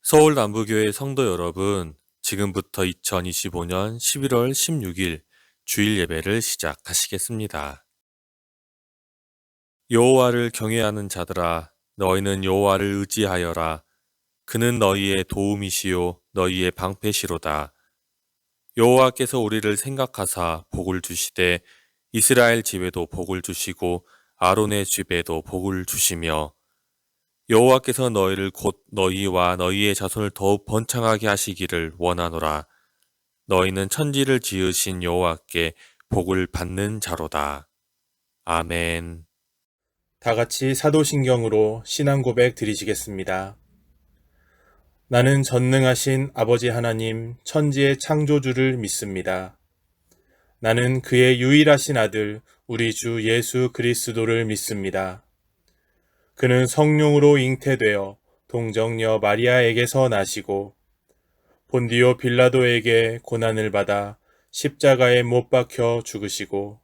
서울 남부교회 성도 여러분, 지금부터 2025년 11월 16일 주일 예배를 시작하시겠습니다. 여호와를 경외하는 자들아, 너희는 여호와를 의지하여라. 그는 너희의 도움이시요 너희의 방패시로다. 여호와께서 우리를 생각하사 복을 주시되 이스라엘 집에도 복을 주시고 아론의 집에도 복을 주시며 여호와께서 너희를 곧 너희와 너희의 자손을 더욱 번창하게 하시기를 원하노라. 너희는 천지를 지으신 여호와께 복을 받는 자로다. 아멘. 다 같이 사도신경으로 신앙 고백 드리시겠습니다. 나는 전능하신 아버지 하나님 천지의 창조주를 믿습니다. 나는 그의 유일하신 아들 우리 주 예수 그리스도를 믿습니다. 그는 성령으로 잉태되어 동정녀 마리아에게서 나시고 본디오 빌라도에게 고난을 받아 십자가에 못 박혀 죽으시고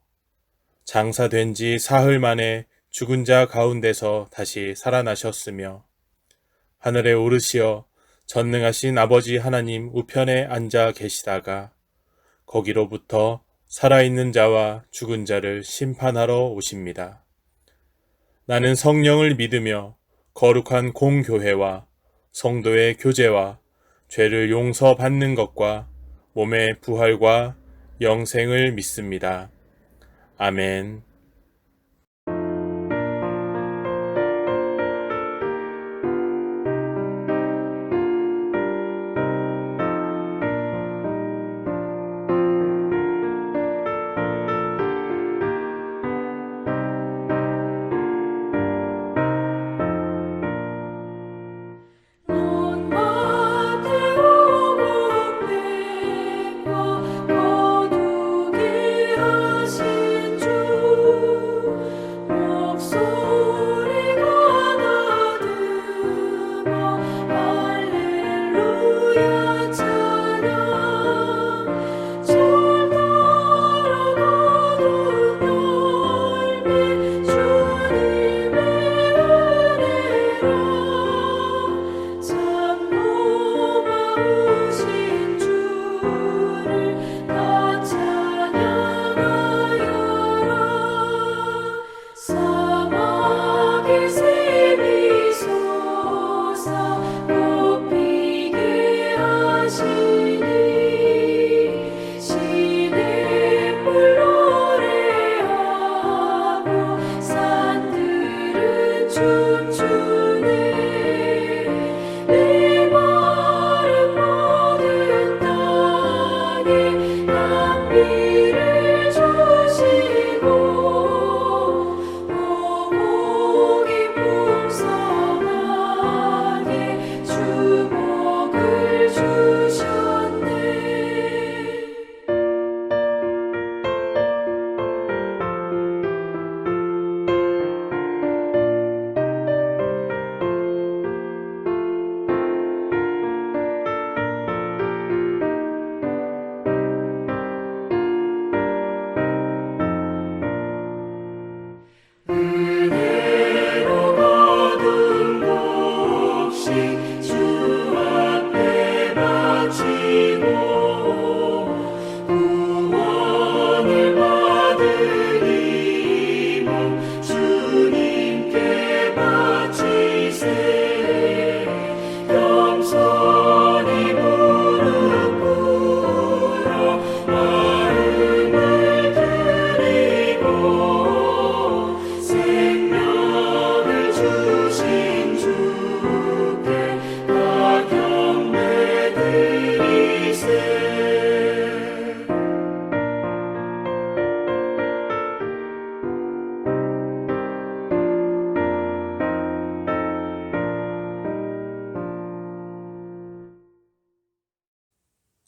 장사된 지 사흘 만에 죽은 자 가운데서 다시 살아나셨으며 하늘에 오르시어 전능하신 아버지 하나님 우편에 앉아 계시다가 거기로부터 살아있는 자와 죽은 자를 심판하러 오십니다. 나는 성령을 믿으며 거룩한 공교회와 성도의 교제와 죄를 용서받는 것과 몸의 부활과 영생을 믿습니다. 아멘.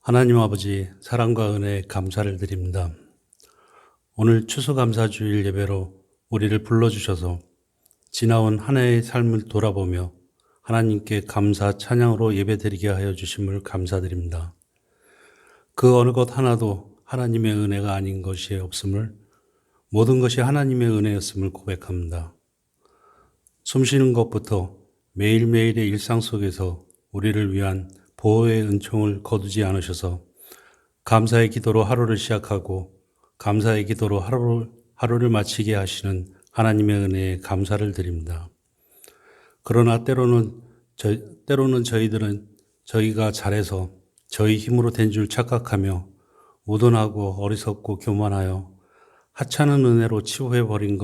하나님 아버지 사랑과 은혜에 감사를 드립니다. 오늘 추수감사주일 예배로 우리를 불러주셔서 지나온 한 해의 삶을 돌아보며 하나님께 감사 찬양으로 예배드리게 하여 주심을 감사드립니다. 그 어느 것 하나도 하나님의 은혜가 아닌 것이 없음을, 모든 것이 하나님의 은혜였음을 고백합니다. 숨쉬는 것부터 매일매일의 일상 속에서 우리를 위한 보호의 은총을 거두지 않으셔서 감사의 기도로 하루를 시작하고 감사의 기도로 하루를 마치게 하시는 하나님의 은혜에 감사를 드립니다. 그러나 때로는 저희들은 저희가 잘해서 저희 힘으로 된 줄 착각하며 우둔하고 어리석고 교만하여 하찮은 은혜로 치부해버린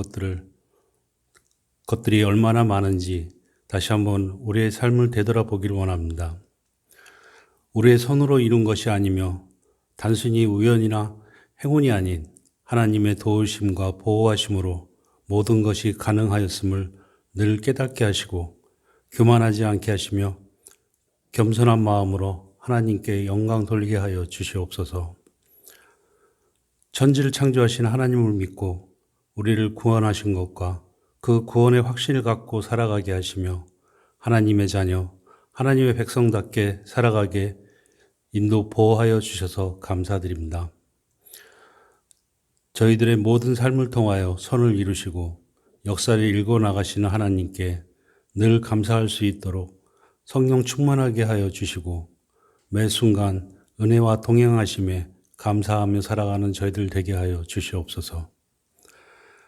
것들이 얼마나 많은지 다시 한번 우리의 삶을 되돌아보기를 원합니다. 우리의 손으로 이룬 것이 아니며 단순히 우연이나 행운이 아닌 하나님의 도우심과 보호하심으로 모든 것이 가능하였음을 늘 깨닫게 하시고 교만하지 않게 하시며 겸손한 마음으로 하나님께 영광 돌리게 하여 주시옵소서. 천지를 창조하신 하나님을 믿고 우리를 구원하신 것과 그 구원의 확신을 갖고 살아가게 하시며 하나님의 자녀, 하나님의 백성답게 살아가게 인도 보호하여 주셔서 감사드립니다. 저희들의 모든 삶을 통하여 선을 이루시고 역사를 읽어 나가시는 하나님께 늘 감사할 수 있도록 성령 충만하게 하여 주시고 매 순간 은혜와 동행하심에 감사하며 살아가는 저희들 되게 하여 주시옵소서.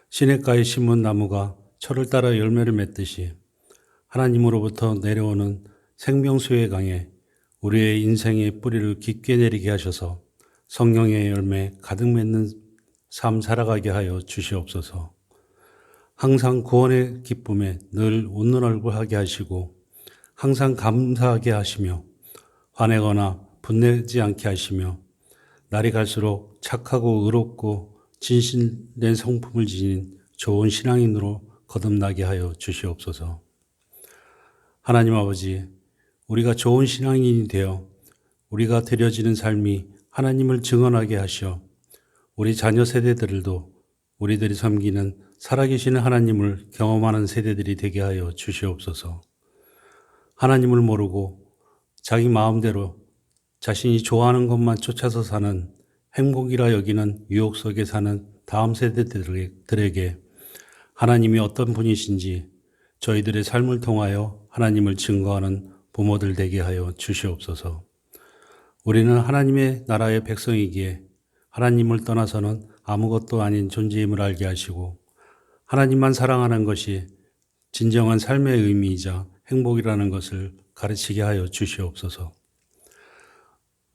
시냇가에 심은 나무가 철을 따라 열매를 맺듯이 하나님으로부터 내려오는 생명수의 강에 우리의 인생의 뿌리를 깊게 내리게 하셔서 성령의 열매 가득 맺는 삶 살아가게 하여 주시옵소서. 항상 구원의 기쁨에 늘 웃는 얼굴 하게 하시고 항상 감사하게 하시며 화내거나 분내지 않게 하시며 날이 갈수록 착하고 의롭고 진실된 성품을 지닌 좋은 신앙인으로 거듭나게 하여 주시옵소서. 하나님 아버지, 우리가 좋은 신앙인이 되어 우리가 드려지는 삶이 하나님을 증언하게 하시어 우리 자녀 세대들도 우리들이 섬기는 살아계시는 하나님을 경험하는 세대들이 되게 하여 주시옵소서. 하나님을 모르고 자기 마음대로 자신이 좋아하는 것만 쫓아서 사는 행복이라 여기는 유혹 속에 사는 다음 세대들에게 하나님이 어떤 분이신지 저희들의 삶을 통하여 하나님을 증거하는 부모들 되게 하여 주시옵소서. 우리는 하나님의 나라의 백성이기에 하나님을 떠나서는 아무것도 아닌 존재임을 알게 하시고 하나님만 사랑하는 것이 진정한 삶의 의미이자 행복이라는 것을 가르치게 하여 주시옵소서.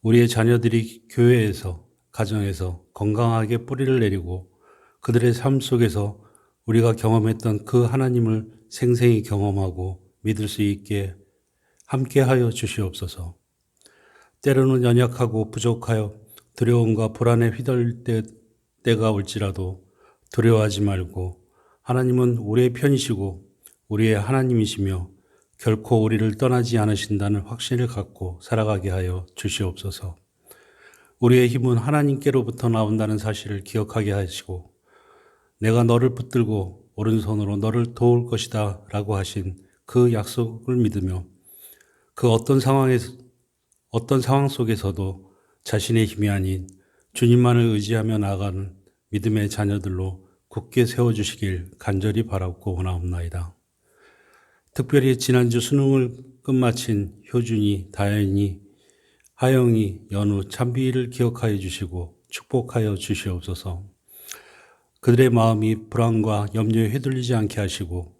우리의 자녀들이 교회에서, 가정에서 건강하게 뿌리를 내리고 그들의 삶 속에서 우리가 경험했던 그 하나님을 생생히 경험하고 믿을 수 있게 함께 하여 주시옵소서. 때로는 연약하고 부족하여 두려움과 불안에 휘둘릴 때가 올지라도 두려워하지 말고 하나님은 우리의 편이시고 우리의 하나님이시며 결코 우리를 떠나지 않으신다는 확신을 갖고 살아가게 하여 주시옵소서. 우리의 힘은 하나님께로부터 나온다는 사실을 기억하게 하시고 내가 너를 붙들고 오른손으로 너를 도울 것이다 라고 하신 그 약속을 믿으며 그 어떤 상황 속에서도 자신의 힘이 아닌 주님만을 의지하며 나아가는 믿음의 자녀들로 굳게 세워주시길 간절히 바라고 원하옵나이다. 특별히 지난주 수능을 끝마친 효준이, 다현이, 하영이, 연우, 찬비를 기억하여 주시고 축복하여 주시옵소서. 그들의 마음이 불안과 염려에 휘둘리지 않게 하시고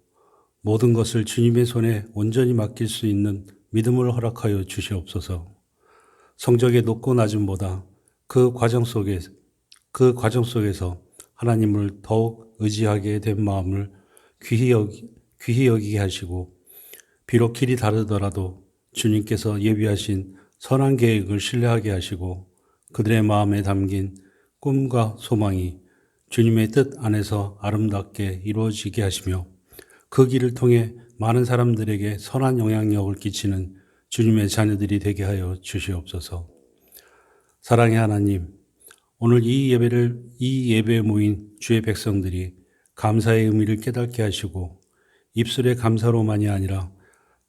모든 것을 주님의 손에 온전히 맡길 수 있는 믿음을 허락하여 주시옵소서. 성적의 높고 낮음보다 그 과정 속에서 하나님을 더욱 의지하게 된 마음을 귀히 여기게 하시고 비록 길이 다르더라도 주님께서 예비하신 선한 계획을 신뢰하게 하시고 그들의 마음에 담긴 꿈과 소망이 주님의 뜻 안에서 아름답게 이루어지게 하시며 그 길을 통해 많은 사람들에게 선한 영향력을 끼치는 주님의 자녀들이 되게 하여 주시옵소서. 사랑의 하나님, 오늘 이 예배에 모인 주의 백성들이 감사의 의미를 깨닫게 하시고 입술의 감사로만이 아니라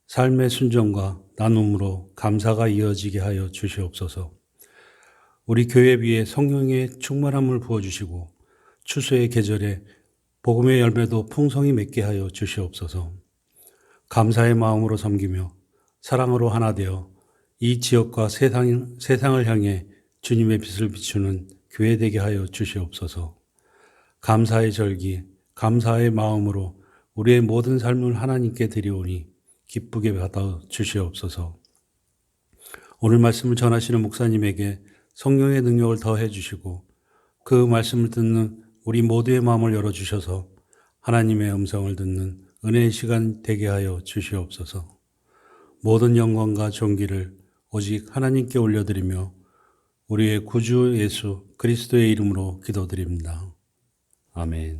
삶의 순종과 나눔으로 감사가 이어지게 하여 주시옵소서. 우리 교회 위에 성령의 충만함을 부어주시고 추수의 계절에 복음의 열매도 풍성히 맺게 하여 주시옵소서. 감사의 마음으로 섬기며 사랑으로 하나 되어 이 지역과 세상을 향해 주님의 빛을 비추는 교회 되게 하여 주시옵소서. 감사의 절기, 감사의 마음으로 우리의 모든 삶을 하나님께 드리오니 기쁘게 받아 주시옵소서. 오늘 말씀을 전하시는 목사님에게 성령의 능력을 더해 주시고 그 말씀을 듣는 우리 모두의 마음을 열어주셔서 하나님의 음성을 듣는 은혜의 시간 되게 하여 주시옵소서. 모든 영광과 존귀를 오직 하나님께 올려드리며 우리의 구주 예수 그리스도의 이름으로 기도드립니다. 아멘.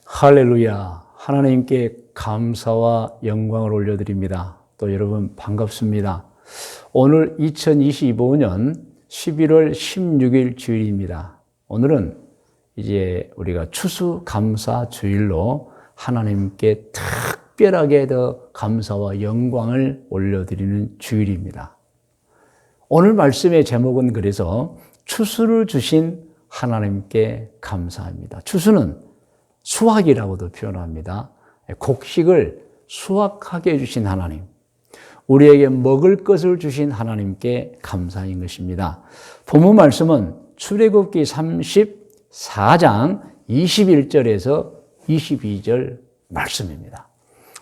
할렐루야. 하나님께 감사와 영광을 올려드립니다. 또 여러분 반갑습니다. 오늘 2025년 11월 16일 주일입니다. 오늘은 이제 우리가 추수감사 주일로 하나님께 특별하게 더 감사와 영광을 올려드리는 주일입니다. 오늘 말씀의 제목은 그래서 추수를 주신 하나님께 감사합니다. 추수는 수확이라고도 표현합니다. 곡식을 수확하게 해주신 하나님, 우리에게 먹을 것을 주신 하나님께 감사인 것입니다. 본문 말씀은 출애굽기 34장 21절에서 22절 말씀입니다.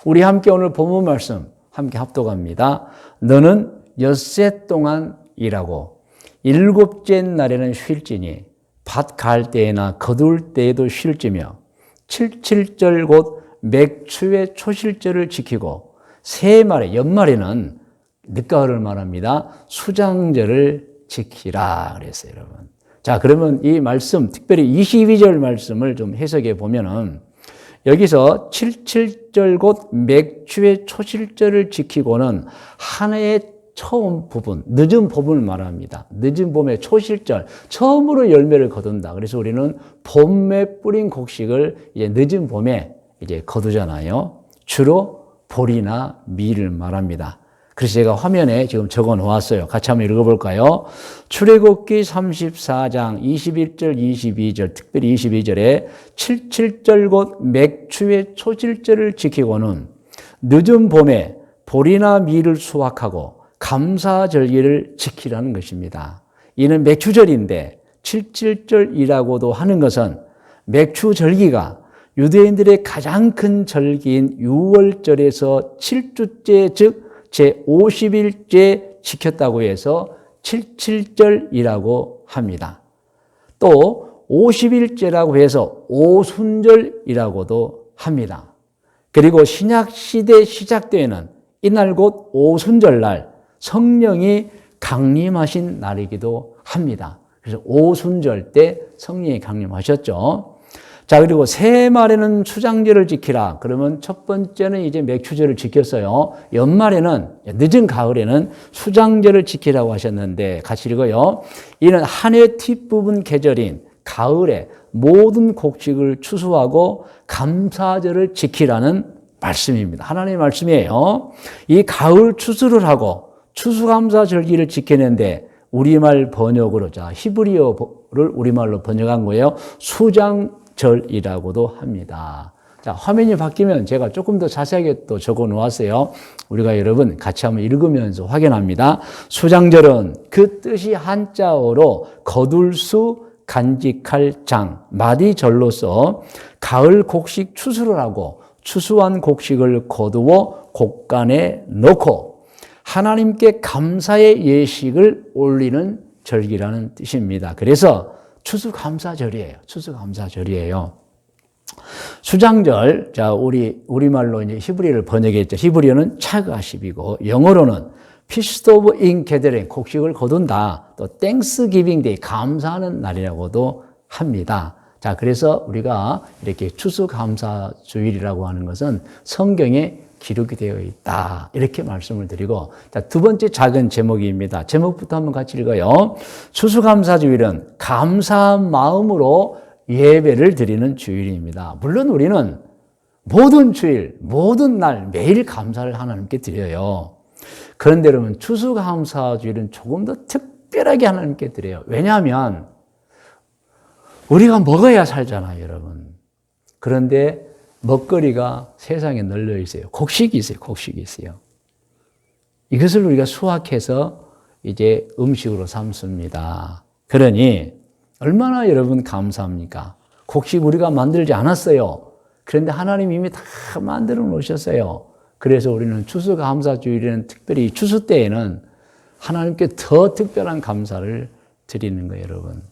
우리 함께 오늘 본문 말씀 함께 합독합니다. 너는 엿새 동안 일하고 일곱째 날에는 쉴지니 밭 갈 때나 거둘 때에도 쉴지며 77절 곧 맥추의 초실절을 지키고 새말에 연말에는 늦가을을 말합니다. 수장절을 지키라 그랬어요, 여러분. 자, 그러면 이 말씀, 특별히 22절 말씀을 좀 해석해 보면은 여기서 77절 곧 맥추의 초실절을 지키고는 한 해의 처음 부분, 늦은 봄을 말합니다. 늦은 봄의 초실절, 처음으로 열매를 거둔다. 그래서 우리는 봄에 뿌린 곡식을 이제 늦은 봄에 이제 거두잖아요. 주로 보리나 밀을 말합니다. 그래서 제가 화면에 지금 적어 놓았어요. 같이 한번 읽어볼까요? 출애굽기 34장 21절, 22절, 특별히 22절에 77절 곧 맥추의 초실절을 지키고는 늦은 봄에 보리나 밀을 수확하고 감사절기를 지키라는 것입니다. 이는 맥추절인데 77절이라고도 하는 것은 맥추절기가 유대인들의 가장 큰 절기인 6월절에서 7주째 즉 제50일째 지켰다고 해서 77절이라고 합니다. 또 50일째라고 해서 오순절이라고도 합니다. 그리고 신약시대 시작되는 이날 곧 오순절날 성령이 강림하신 날이기도 합니다. 그래서 오순절 때 성령이 강림하셨죠. 자, 그리고 새말에는 수장절을 지키라. 그러면 첫 번째는 이제 맥추절을 지켰어요. 연말에는, 늦은 가을에는 수장절을 지키라고 하셨는데 같이 읽어요. 이는 한 해 뒷부분 계절인 가을에 모든 곡식을 추수하고 감사절을 지키라는 말씀입니다. 하나님의 말씀이에요. 이 가을 추수를 하고 추수감사절기를 지키는데 우리말 번역으로, 자, 히브리어를 우리말로 번역한 거예요. 수장절이라고도 합니다. 자, 화면이 바뀌면 제가 조금 더 자세하게 또 적어 놓았어요. 우리가 여러분 같이 한번 읽으면서 확인합니다. 수장절은 그 뜻이 한자어로 거둘 수, 간직할 장, 마디절로서 가을 곡식 추수를 하고 추수한 곡식을 거두어 곡간에 넣고 하나님께 감사의 예식을 올리는 절기라는 뜻입니다. 그래서 추수감사절이에요. 추수감사절이에요. 수장절, 자, 우리말로 이제 히브리어를 번역했죠. 히브리어는 차가십이고 영어로는 Feast of Ingathering, 곡식을 거둔다. 또 Thanksgiving Day, 감사하는 날이라고도 합니다. 자, 그래서 우리가 이렇게 추수감사주일이라고 하는 것은 성경에 기록이 되어 있다. 이렇게 말씀을 드리고, 자, 두 번째 작은 제목입니다. 제목부터 한번 같이 읽어요. 추수감사주일은 감사한 마음으로 예배를 드리는 주일입니다. 물론 우리는 모든 주일, 모든 날, 매일 감사를 하나님께 드려요. 그런데 여러분, 추수감사주일은 조금 더 특별하게 하나님께 드려요. 왜냐하면 우리가 먹어야 살잖아요, 여러분. 그런데 먹거리가 세상에 널려 있어요. 곡식이 있어요, 곡식이 있어요. 이것을 우리가 수확해서 이제 음식으로 삼습니다. 그러니 얼마나 여러분 감사합니까? 곡식 우리가 만들지 않았어요. 그런데 하나님 이미 다 만들어 놓으셨어요. 그래서 우리는 추수감사주일에는 특별히 추수 때에는 하나님께 더 특별한 감사를 드리는 거예요, 여러분.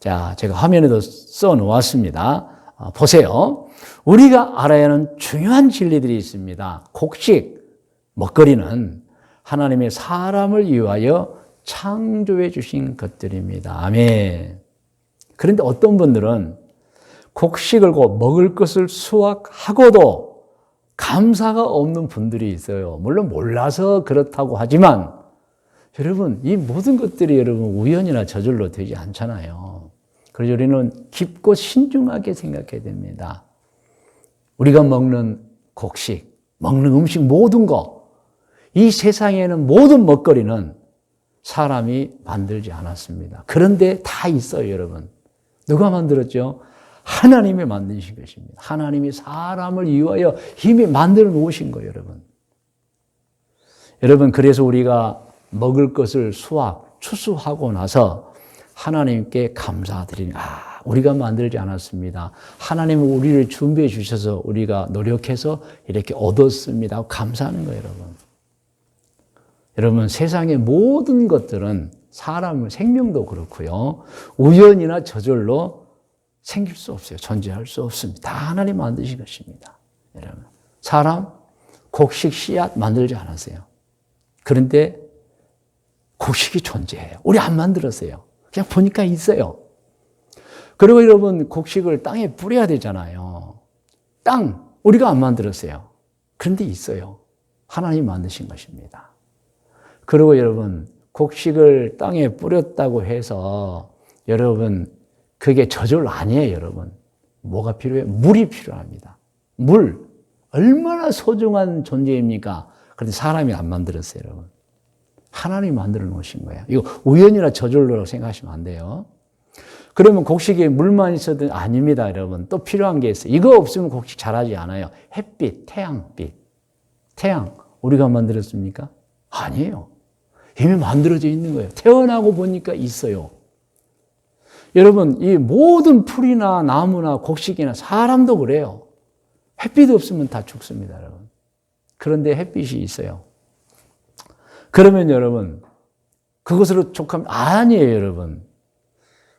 자, 제가 화면에도 써 놓았습니다. 보세요. 우리가 알아야 하는 중요한 진리들이 있습니다. 곡식, 먹거리는 하나님의 사람을 위하여 창조해 주신 것들입니다. 아멘. 그런데 어떤 분들은 곡식을 먹을 것을 수확하고도 감사가 없는 분들이 있어요. 물론 몰라서 그렇다고 하지만 여러분, 이 모든 것들이 여러분 우연이나 저절로 되지 않잖아요. 그래서 우리는 깊고 신중하게 생각해야 됩니다. 우리가 먹는 곡식, 먹는 음식 모든 거, 이 세상에는 모든 먹거리는 사람이 만들지 않았습니다. 그런데 다 있어요, 여러분. 누가 만들었죠? 하나님이 만드신 것입니다. 하나님이 사람을 위하여 힘이 만들어 놓으신 거예요, 여러분. 여러분, 그래서 우리가 먹을 것을 추수하고 나서 하나님께 감사드리는, 우리가 만들지 않았습니다. 하나님은 우리를 준비해 주셔서 우리가 노력해서 이렇게 얻었습니다 하고 감사하는 거예요, 여러분. 여러분, 세상의 모든 것들은 사람의 생명도 그렇고요. 우연이나 저절로 생길 수 없어요. 존재할 수 없습니다. 다 하나님 만드신 것입니다. 여러분, 사람, 곡식, 씨앗 만들지 않았어요. 그런데 곡식이 존재해요. 우리 안 만들었어요. 그냥 보니까 있어요. 그리고 여러분, 곡식을 땅에 뿌려야 되잖아요. 땅, 우리가 안 만들었어요. 그런데 있어요. 하나님 만드신 것입니다. 그리고 여러분, 곡식을 땅에 뿌렸다고 해서 여러분, 그게 저절로 아니에요, 여러분. 뭐가 필요해요? 물이 필요합니다. 물. 얼마나 소중한 존재입니까? 그런데 사람이 안 만들었어요, 여러분. 하나님이 만들어 놓으신 거예요. 이거 우연이나 저절로 생각하시면 안 돼요. 그러면 곡식에 물만 있어도 아닙니다, 여러분. 또 필요한 게 있어요. 이거 없으면 곡식 자라지 않아요. 햇빛, 태양빛. 태양, 우리가 만들었습니까? 아니에요. 이미 만들어져 있는 거예요. 태어나고 보니까 있어요. 여러분, 이 모든 풀이나 나무나 곡식이나 사람도 그래요. 햇빛 없으면 다 죽습니다, 여러분. 그런데 햇빛이 있어요. 그러면 여러분, 그것으로 족하면 아니에요, 여러분.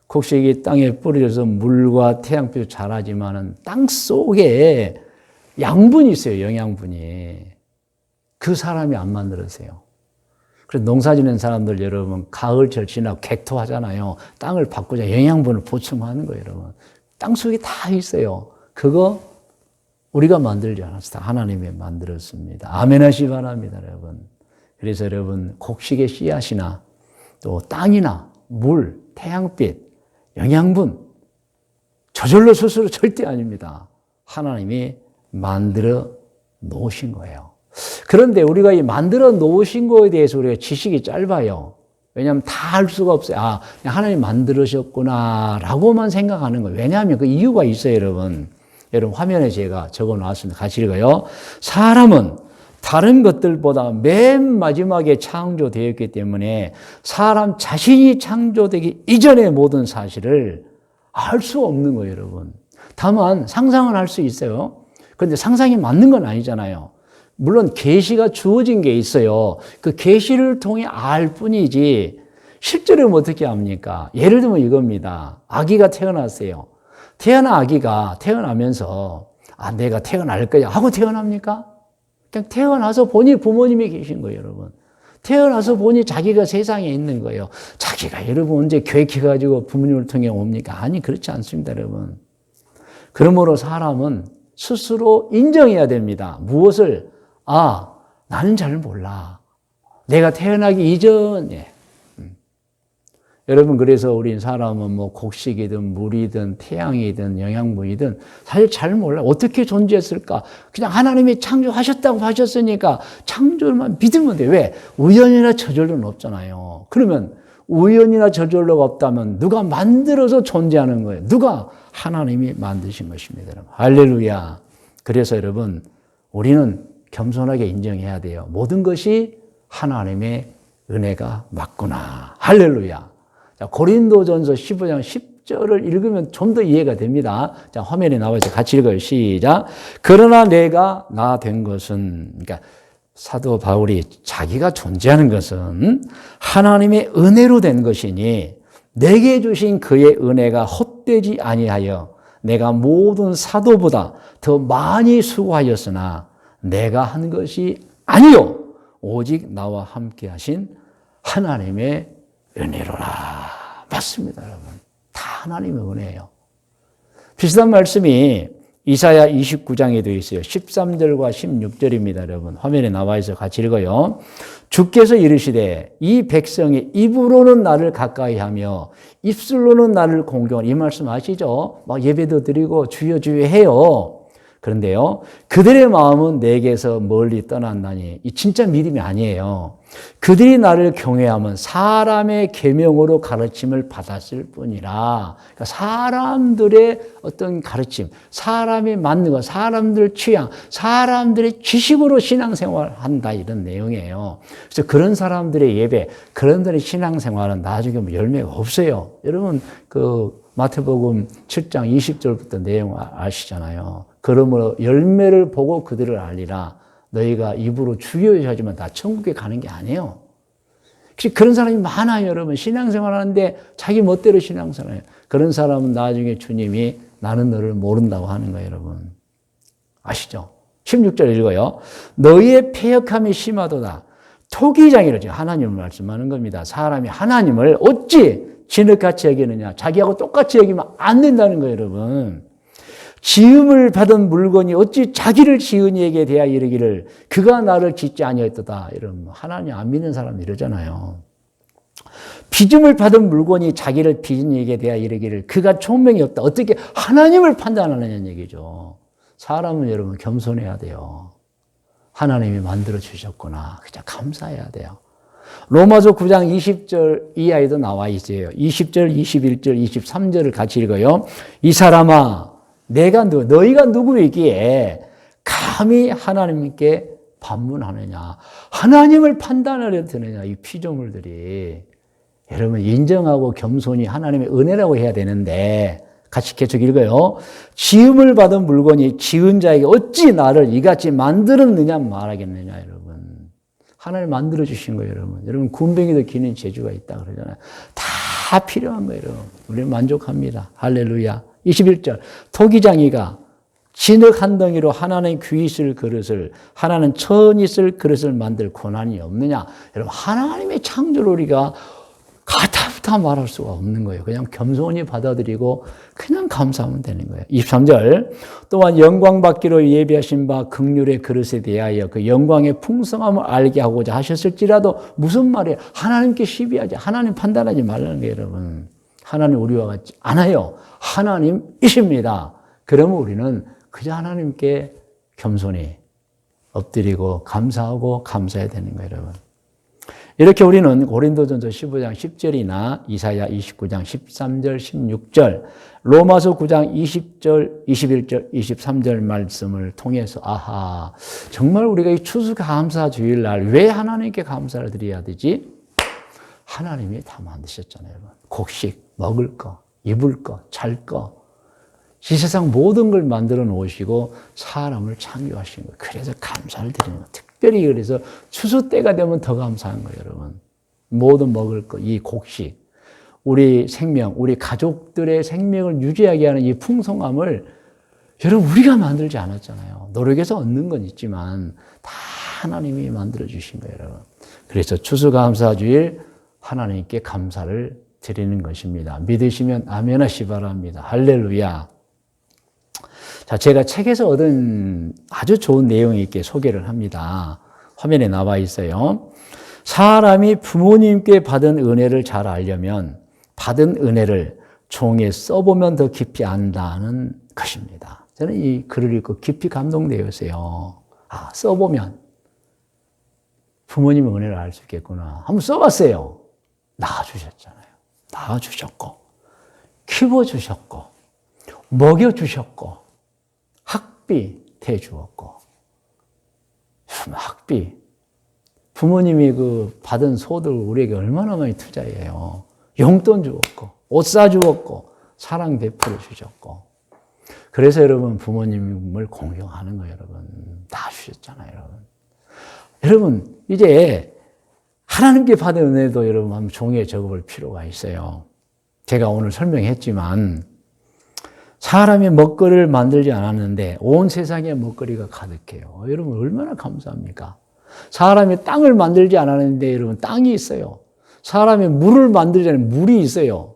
곡식이 땅에 뿌려져서 물과 태양빛으로 자라지만은 땅 속에 양분이 있어요, 영양분이. 그 사람이 안 만들었어요. 그래서 농사 짓는 사람들 여러분, 가을철 지나고 객토하잖아요. 땅을 바꾸자, 영양분을 보충하는 거예요, 여러분. 땅 속에 다 있어요. 그거 우리가 만들지 않았어요. 하나님이 만들었습니다. 아멘 하시기 바랍니다, 여러분. 그래서 여러분, 곡식의 씨앗이나 또 땅이나 물, 태양빛, 영양분, 저절로 스스로 절대 아닙니다. 하나님이 만들어 놓으신 거예요. 그런데 우리가 이 만들어 놓으신 거에 대해서 우리가 지식이 짧아요. 왜냐하면 다 알 수가 없어요. 그냥 하나님 만들으셨구나 라고만 생각하는 거예요. 왜냐하면 그 이유가 있어요, 여러분. 여러분, 화면에 제가 적어 놨습니다. 같이 읽어요. 사람은 다른 것들보다 맨 마지막에 창조되었기 때문에 사람 자신이 창조되기 이전의 모든 사실을 알 수 없는 거예요, 여러분. 다만 상상은 할 수 있어요. 그런데 상상이 맞는 건 아니잖아요. 물론 계시가 주어진 게 있어요. 그 계시를 통해 알 뿐이지 실제로 어떻게 합니까? 예를 들면 이겁니다. 아기가 태어났어요. 태어난 아기가 태어나면서 내가 태어날 거야 하고 태어납니까? 그냥 태어나서 보니 부모님이 계신 거예요, 여러분. 태어나서 보니 자기가 세상에 있는 거예요. 자기가 여러분 언제 계획해가지고 부모님을 통해 옵니까? 아니, 그렇지 않습니다, 여러분. 그러므로 사람은 스스로 인정해야 됩니다. 무엇을? 나는 잘 몰라. 내가 태어나기 이전에. 여러분, 그래서 우린 사람은 뭐 곡식이든 물이든 태양이든 영양분이든 사실 잘 몰라요. 어떻게 존재했을까? 그냥 하나님이 창조하셨다고 하셨으니까 창조만 믿으면 돼. 왜? 우연이나 저절로는 없잖아요. 그러면 우연이나 저절로가 없다면 누가 만들어서 존재하는 거예요? 누가? 하나님이 만드신 것입니다. 여러분. 할렐루야. 그래서 여러분, 우리는 겸손하게 인정해야 돼요. 모든 것이 하나님의 은혜가 맞구나. 할렐루야. 자, 고린도전서 15장 10절을 읽으면 좀 더 이해가 됩니다. 자, 화면에 나와 있어요. 같이 읽어요. 시작. 그러나 내가 나 된 것은, 그러니까 사도 바울이 자기가 존재하는 것은 하나님의 은혜로 된 것이니 내게 주신 그의 은혜가 헛되지 아니하여 내가 모든 사도보다 더 많이 수고하였으나 내가 한 것이 아니요 오직 나와 함께 하신 하나님의 은혜로라. 맞습니다, 여러분. 다 하나님의 은혜예요. 비슷한 말씀이 이사야 29장에 되어 있어요. 13절과 16절입니다, 여러분. 화면에 나와 있어 같이 읽어요. 주께서 이르시되 이 백성이 입으로는 나를 가까이 하며 입술로는 나를 공경하라. 이 말씀 아시죠? 막 예배도 드리고 주여 주여 해요. 그런데요, 그들의 마음은 내게서 멀리 떠난다니. 이 진짜 믿음이 아니에요. 그들이 나를 경외하면 사람의 계명으로 가르침을 받았을 뿐이라. 그러니까 사람들의 어떤 가르침, 사람이 맞는 것, 사람들 취향, 사람들의 지식으로 신앙생활한다 이런 내용이에요. 그래서 그런 사람들의 예배, 그런 들의 신앙생활은 나중에 뭐 열매가 없어요. 여러분 그 마태복음 7장 20절부터 내용 아시잖아요. 그러므로 열매를 보고 그들을 알리라. 너희가 입으로 주여 하지만 다 천국에 가는 게 아니에요. 그런 사람이 많아요, 여러분. 신앙생활 하는데 자기 멋대로 신앙생활해요. 그런 사람은 나중에 주님이 나는 너를 모른다고 하는 거예요, 여러분. 아시죠? 16절 읽어요. 너희의 패역함이 심하도다. 토기장이라 지금 하나님을 말씀하는 겁니다. 사람이 하나님을 어찌 진흙같이 여기느냐. 자기하고 똑같이 여기면 안 된다는 거예요, 여러분. 지음을 받은 물건이 어찌 자기를 지은 이에게 대하여 이르기를 그가 나를 짓지 아니하였도다. 이런 하나님 안 믿는 사람 이러잖아요. 빚음을 받은 물건이 자기를 빚은 이에게 대하여 이르기를 그가 총명이 없다. 어떻게 하나님을 판단하느냐는 얘기죠. 사람은 여러분 겸손해야 돼요. 하나님이 만들어 주셨구나. 그냥 감사해야 돼요. 로마서 9장 20절 이하에도 나와 있어요. 20절, 21절, 23절을 같이 읽어요. 이 사람아 너희가 누구이기에 감히 하나님께 반문하느냐. 하나님을 판단하려 드느냐. 이 피조물들이. 여러분 인정하고 겸손히 하나님의 은혜라고 해야 되는데 같이 계속 읽어요. 지음을 받은 물건이 지은 자에게 어찌 나를 이같이 만들었느냐 말하겠느냐. 여러분 하나님 만들어주신 거예요. 여러분 군뱅이도 기는 재주가 있다 그러잖아요. 다 필요한 거예요. 여러분. 우리는 만족합니다. 할렐루야. 21절 토기장이가 진흙 한 덩이로 하나는 귀 있을 그릇을 하나는 천 있을 그릇을 만들 고난이 없느냐. 여러분 하나님의 창조를 우리가 가타부타 말할 수가 없는 거예요. 그냥 겸손히 받아들이고 그냥 감사하면 되는 거예요. 23절 또한 영광 받기로 예비하신 바 긍휼의 그릇에 대하여 그 영광의 풍성함을 알게 하고자 하셨을지라도 무슨 말이에요? 하나님께 시비하지 하나님 판단하지 말라는 거예요. 여러분 하나님 우리와 같지 않아요. 하나님이십니다. 그러면 우리는 그저 하나님께 겸손히 엎드리고 감사하고 감사해야 되는 거예요, 여러분. 이렇게 우리는 고린도전서 15장 10절이나 이사야 29장 13절, 16절, 로마서 9장 20절, 21절, 23절 말씀을 통해서 아하, 정말 우리가 이 추수감사 주일날 왜 하나님께 감사를 드려야 되지? 하나님이 다 만드셨잖아요, 여러분. 곡식, 먹을 거, 입을 거, 잘 거. 이 세상 모든 걸 만들어 놓으시고 사람을 창조하신 거예요. 그래서 감사를 드리는 거예요. 특별히 그래서 추수 때가 되면 더 감사한 거예요, 여러분. 모든 먹을 거, 이 곡식, 우리 생명, 우리 가족들의 생명을 유지하게 하는 이 풍성함을 여러분 우리가 만들지 않았잖아요. 노력해서 얻는 건 있지만 다 하나님이 만들어 주신 거예요, 여러분. 그래서 추수감사주일 하나님께 감사를 드리는 것입니다. 믿으시면 아멘 하시 바랍니다. 할렐루야. 자, 제가 책에서 얻은 아주 좋은 내용 있게 소개를 합니다. 화면에 나와 있어요. 사람이 부모님께 받은 은혜를 잘 알려면 받은 은혜를 종에 써보면 더 깊이 안다는 것입니다. 저는 이 글을 읽고 깊이 감동되었어요. 아, 써보면 부모님의 은혜를 알 수 있겠구나. 한번 써봤어요. 낳아주셨잖아요. 낳아주셨고, 키워주셨고, 먹여주셨고, 학비 대주었고, 학비. 부모님이 그 받은 소득을 우리에게 얼마나 많이 투자해요. 용돈 주었고, 옷 사주었고, 사랑 베풀어 주셨고. 그래서 여러분 부모님을 공경하는 거예요, 여러분. 낳아주셨잖아요, 여러분. 여러분, 이제 하나님께 받은 은혜도 여러분 한번 종이에 적어볼 필요가 있어요. 제가 오늘 설명했지만 사람이 먹거리를 만들지 않았는데 온 세상에 먹거리가 가득해요. 여러분 얼마나 감사합니까? 사람이 땅을 만들지 않았는데 여러분 땅이 있어요. 사람이 물을 만들지 않았는데 물이 있어요.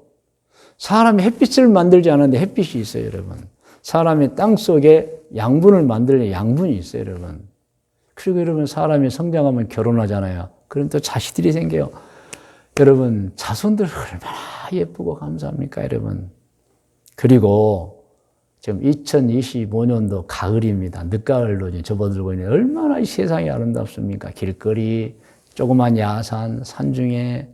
사람이 햇빛을 만들지 않았는데 햇빛이 있어요, 여러분. 사람이 땅 속에 양분을 만들려면 양분이 있어요, 여러분. 그리고 여러분 사람이 성장하면 결혼하잖아요. 그럼 또 자식들이 생겨요. 여러분 자손들 얼마나 예쁘고 감사합니까, 여러분. 그리고 지금 2025년도 가을입니다. 늦가을로 지금 접어들고 있는데 얼마나 이 세상이 아름답습니까? 길거리, 조그만 야산, 산중에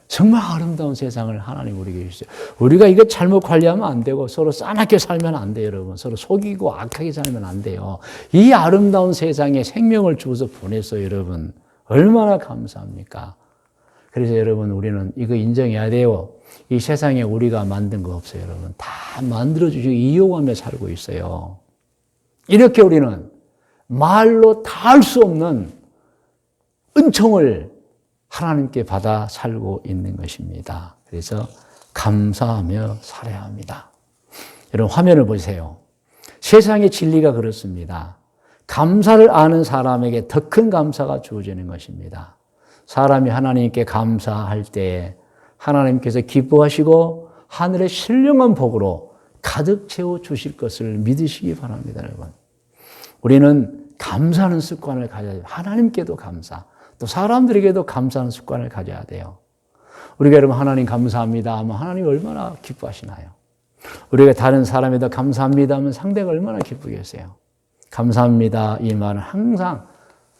정말 아름다운 세상을 하나님 우리에게 주셨어요. 우리가 이거 잘못 관리하면 안 되고 서로 싸납게 살면 안 돼요, 여러분. 서로 속이고 악하게 살면 안 돼요. 이 아름다운 세상에 생명을 주어서 보냈어요, 여러분. 얼마나 감사합니까? 그래서 여러분 우리는 이거 인정해야 돼요. 이 세상에 우리가 만든 거 없어요, 여러분. 다 만들어주시고 이용하며 살고 있어요. 이렇게 우리는 말로 다 할 수 없는 은총을 하나님께 받아 살고 있는 것입니다. 그래서 감사하며 살아야 합니다. 여러분 화면을 보세요. 세상의 진리가 그렇습니다. 감사를 아는 사람에게 더 큰 감사가 주어지는 것입니다. 사람이 하나님께 감사할 때 하나님께서 기뻐하시고 하늘의 신령한 복으로 가득 채워 주실 것을 믿으시기 바랍니다, 여러분. 우리는 감사하는 습관을 가져야 돼요. 하나님께도 감사, 또 사람들에게도 감사하는 습관을 가져야 돼요. 우리가 여러분 하나님 감사합니다 하면 하나님 얼마나 기뻐하시나요? 우리가 다른 사람에다 감사합니다 하면 상대가 얼마나 기쁘겠어요? 감사합니다 이 말은 항상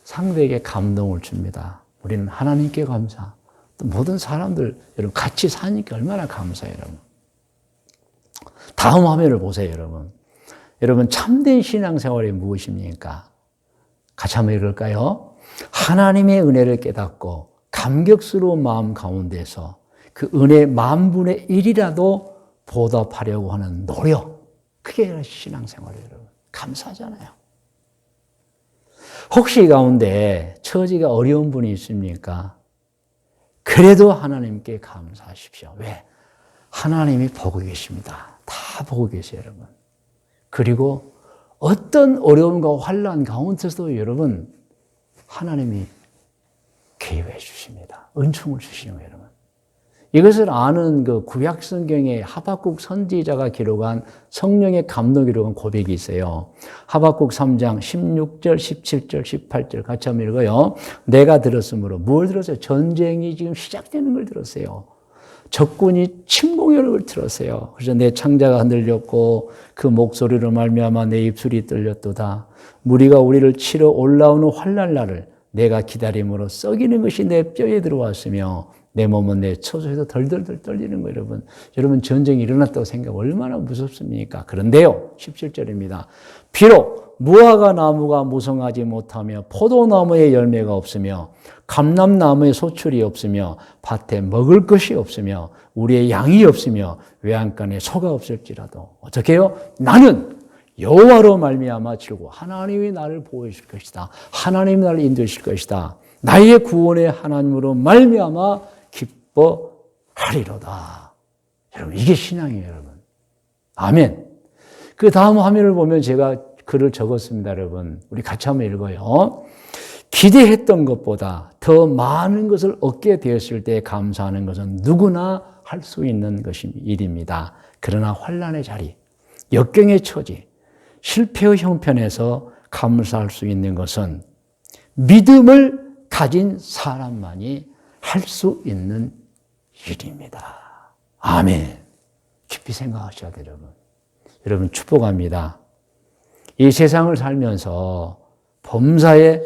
상대에게 감동을 줍니다. 우리는 하나님께 감사, 또 모든 사람들 여러분 같이 사니까 얼마나 감사해요, 여러분. 다음 화면을 보세요, 여러분. 여러분 참된 신앙생활이 무엇입니까? 같이 한번 읽을까요? 하나님의 은혜를 깨닫고 감격스러운 마음 가운데서 그 은혜 10,000분의 1이라도 보답하려고 하는 노력, 그게 신앙생활이에요, 여러분. 감사하잖아요. 혹시 이 가운데 처지가 어려운 분이 있습니까? 그래도 하나님께 감사하십시오. 왜? 하나님이 보고 계십니다. 다 보고 계세요, 여러분. 그리고 어떤 어려움과 환난 가운데서도 여러분 하나님이 개입해 주십니다. 은총을 주시는 거예요, 여러분. 이것을 아는 그 구약 성경의 하박국 선지자가 기록한 성령의 감동 기록한 고백이 있어요. 하박국 3장 16절, 17절, 18절 같이 한번 읽어요. 내가 들었으므로 뭘 들었어요? 전쟁이 지금 시작되는 걸 들었어요. 적군이 침공하는 걸 들었어요. 그래서 내 창자가 흔들렸고 그 목소리로 말미암아 내 입술이 떨렸도다. 무리가 우리를 치러 올라오는 환난날을 내가 기다림으로 썩이는 것이 내 뼈에 들어왔으며 내 몸은 내 처소에서 덜덜덜 떨리는 거예요, 여러분. 여러분 전쟁이 일어났다고 생각하면 얼마나 무섭습니까? 그런데요, 17절입니다. 비록 무화과 나무가 무성하지 못하며 포도나무에 열매가 없으며 감람나무에 소출이 없으며 밭에 먹을 것이 없으며 우리의 양이 없으며 외양간에 소가 없을지라도 어떻게 해요? 나는 여호와로 말미암아 즐거워. 하나님이 나를 보호해 줄 것이다. 하나님이 나를 인도해 줄 것이다. 나의 구원의 하나님으로 말미암아 기뻐하리로다. 여러분 이게 신앙이에요, 여러분. 아멘. 그 다음 화면을 보면 제가 글을 적었습니다, 여러분. 우리 같이 한번 읽어요. 기대했던 것보다 더 많은 것을 얻게 되었을 때 감사하는 것은 누구나 할 수 있는 일입니다. 그러나 환난의 자리, 역경의 처지, 실패의 형편에서 감사할 수 있는 것은 믿음을 가진 사람만이 할 수 있는 일입니다. 아멘. 깊이 생각하셔야 돼요, 여러분. 여러분 축복합니다. 이 세상을 살면서 범사에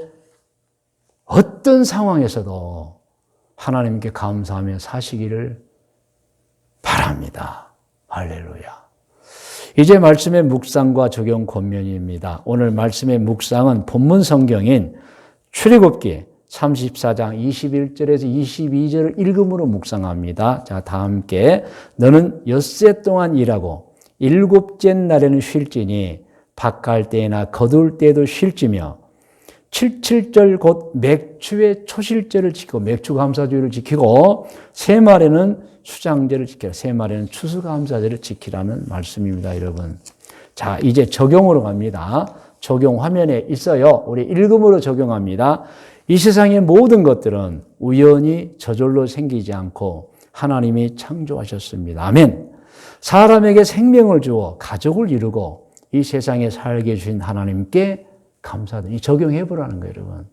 어떤 상황에서도 하나님께 감사하며 사시기를 바랍니다. 할렐루야. 이제 말씀의 묵상과 적용 권면입니다. 오늘 말씀의 묵상은 본문 성경인 출애굽기 34장 21절에서 22절을 읽음으로 묵상합니다. 자, 다 함께. 너는 엿새 동안 일하고 일곱째 날에는 쉴지니 밭갈 때나 거둘 때도 쉴지며 77절 곧 맥추의 초실절을 지키고 맥추감사주의를 지키고 세 말에는 수장제를 지키라. 세 말에는 추수감사제를 지키라는 말씀입니다, 여러분. 자, 이제 적용으로 갑니다. 적용 화면에 있어요. 우리 읽음으로 적용합니다. 이 세상의 모든 것들은 우연히 저절로 생기지 않고 하나님이 창조하셨습니다. 아멘. 사람에게 생명을 주어 가족을 이루고 이 세상에 살게 해주신 하나님께 감사드립니다. 이 적용해 보라는 거예요, 여러분.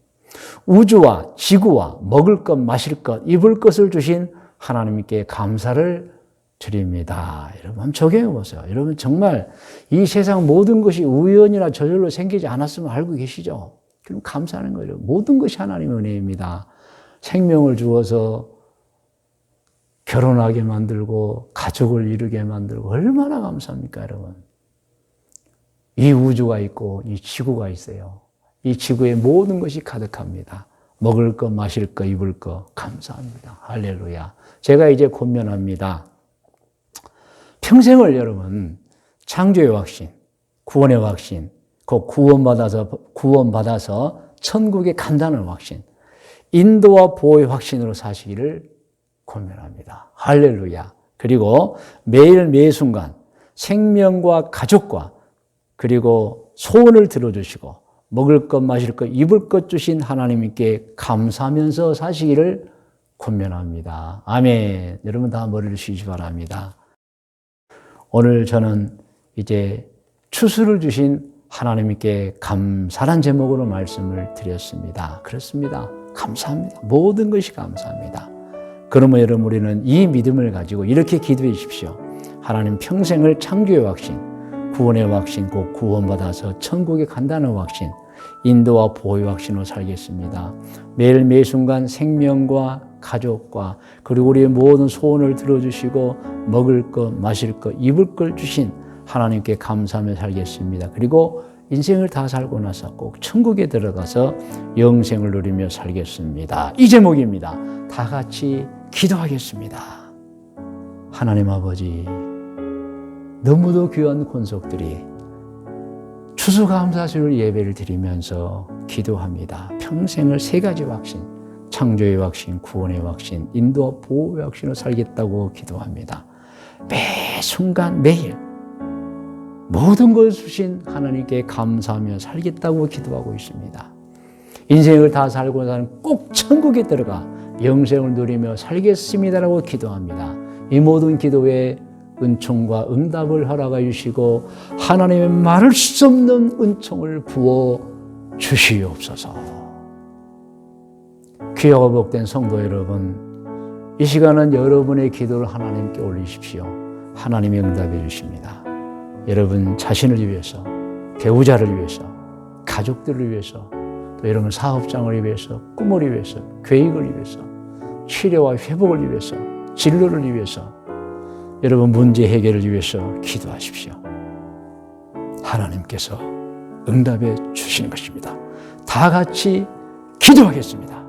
우주와 지구와 먹을 것, 마실 것, 입을 것을 주신 하나님께 감사를 드립니다. 여러분 한번 적용해 보세요. 여러분 정말 이 세상 모든 것이 우연이나 저절로 생기지 않았음을 알고 계시죠? 그럼 감사하는 거예요. 모든 것이 하나님의 은혜입니다. 생명을 주어서 결혼하게 만들고 가족을 이루게 만들고 얼마나 감사합니까, 여러분? 이 우주가 있고 이 지구가 있어요. 이 지구에 모든 것이 가득합니다. 먹을 거, 마실 거, 입을 거 감사합니다. 할렐루야. 제가 이제 권면합니다. 평생을 여러분 창조의 확신, 구원의 확신, 그 구원받아서 천국에 간다는 확신, 인도와 보호의 확신으로 사시기를 권면합니다. 할렐루야. 그리고 매일 매 순간 생명과 가족과 그리고 소원을 들어주시고 먹을 것, 마실 것, 입을 것 주신 하나님께 감사하면서 사시기를 권면합니다. 아멘. 여러분 다 머리를 숙이시 바랍니다. 오늘 저는 이제 추수를 주신 하나님께 감사란 제목으로 말씀을 드렸습니다. 그렇습니다. 감사합니다. 모든 것이 감사합니다. 그러면 여러분 우리는 이 믿음을 가지고 이렇게 기도해 주십시오. 하나님 평생을 창조의 확신, 구원의 확신, 곧 구원받아서 천국에 간다는 확신, 인도와 보호의 확신으로 살겠습니다. 매일 매 순간 생명과 가족과 그리고 우리의 모든 소원을 들어주시고 먹을 것, 마실 것, 입을 걸 주신 하나님께 감사하며 살겠습니다. 그리고 인생을 다 살고 나서 꼭 천국에 들어가서 영생을 누리며 살겠습니다. 이 제목입니다. 다 같이 기도하겠습니다. 하나님 아버지, 너무도 귀한 권속들이 추수감사절 예배를 드리면서 기도합니다. 평생을 세 가지 확신, 창조의 확신, 구원의 확신, 인도와 보호의 확신으로 살겠다고 기도합니다. 매 순간 매일 모든 걸 주신 하나님께 감사하며 살겠다고 기도하고 있습니다. 인생을 다 살고 나서는 꼭 천국에 들어가 영생을 누리며 살겠습니다라고 기도합니다. 이 모든 기도에 은총과 응답을 허락해 주시고 하나님의 말할 수 없는 은총을 부어 주시옵소서. 귀하고 복된 성도 여러분, 이 시간은 여러분의 기도를 하나님께 올리십시오. 하나님이 응답해 주십니다. 여러분 자신을 위해서, 배우자를 위해서, 가족들을 위해서, 또 여러분 사업장을 위해서, 꿈을 위해서, 계획을 위해서, 치료와 회복을 위해서, 진로를 위해서, 여러분 문제 해결을 위해서 기도하십시오. 하나님께서 응답해 주시는 것입니다. 다 같이 기도하겠습니다.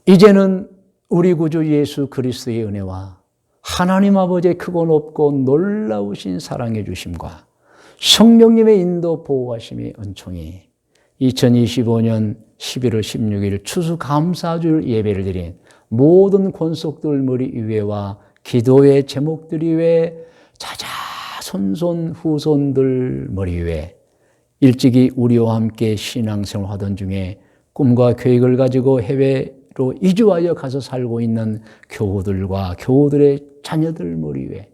이제는 우리 구주 예수 그리스도의 은혜와 하나님 아버지의 크고 높고 놀라우신 사랑해 주심과 성령님의 인도 보호하심의 은총이 2025년 11월 16일 추수감사주일 예배를 드린 모든 권속들 머리 위에와 기도의 제목들 위에 자자손손 후손들 머리 위에 일찍이 우리와 함께 신앙생활하던 중에 꿈과 계획을 가지고 해외로 이주하여 가서 살고 있는 교우들과 교우들의 자녀들 머리 위에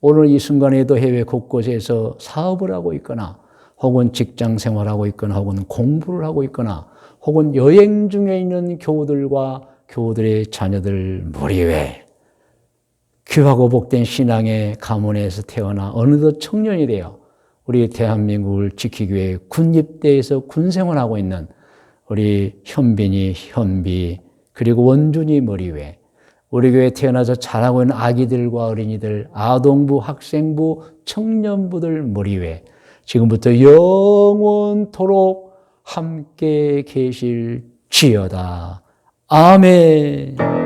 오늘 이 순간에도 해외 곳곳에서 사업을 하고 있거나 혹은 직장 생활하고 있거나 혹은 공부를 하고 있거나 혹은 여행 중에 있는 교우들과 교우들의 자녀들 머리 위에 귀하고 복된 신앙의 가문에서 태어나 어느덧 청년이 되어 우리 대한민국을 지키기 위해 군입대에서 군생활하고 있는 우리 현빈이, 현비, 그리고 원준이 머리 위에 우리 교회에 태어나서 자라고 있는 아기들과 어린이들, 아동부, 학생부, 청년부들 머리 위에 지금부터 영원토록 함께 계실지어다. 아멘.